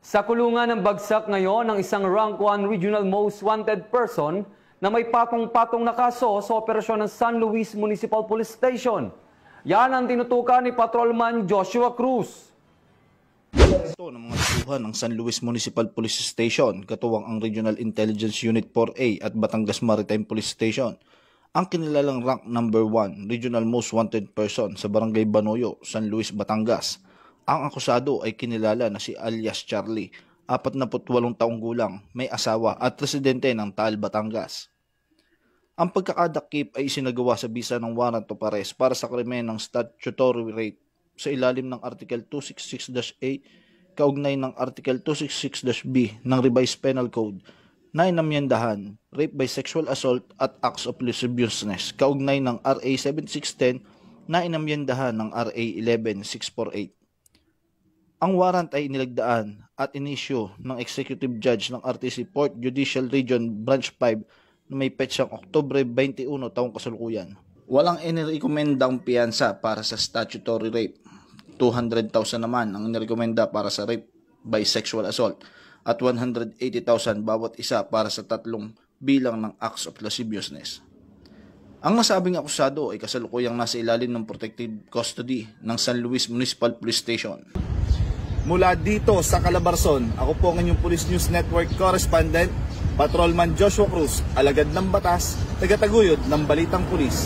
Sa kulungan ng bagsak ngayon ng isang Rank 1 Regional Most Wanted Person na may patong-patong na kaso sa operasyon ng San Luis Municipal Police Station. Yan ang tinutukan ni Patrolman Joshua Cruz. Ito ng mga tauhan ng San Luis Municipal Police Station, katuwang ang Regional Intelligence Unit 4A at Batangas Maritime Police Station, ang kinilalang rank number 1 Regional Most Wanted Person sa Barangay Banoyo, San Luis, Batangas. Ang akusado ay kinilala na si alias Charlie, 48 taong gulang, may asawa at residente ng Taal, Batangas. Ang pagkakadakip ay isinagawa sa bisa ng warrant of arrest para sa krimen ng statutory rape sa ilalim ng Article 266-A kaugnay ng Article 266-B ng Revised Penal Code na inamyendahan rape by sexual assault at acts of lasciviousness kaugnay ng RA 7610 na inamyendahan ng RA 11648. Ang warrant ay inilagdaan at inisyu ng Executive Judge ng RTC Port Judicial Region Branch 5 na may petsang Oktubre 21 taong kasalukuyan. Walang inirekomendang piyansa para sa statutory rape. 200,000 naman ang inirekomenda para sa rape by sexual assault at 180,000 bawat isa para sa tatlong bilang ng acts of lasciviousness. Ang nasabing akusado ay kasalukuyang nasa ilalim ng protective custody ng San Luis Municipal Police Station. Mula dito sa Calabarzon, ako po ang inyong Police News Network Correspondent, Patrolman Joshua Cruz, alagad ng batas, tagataguyod ng Balitang Pulis.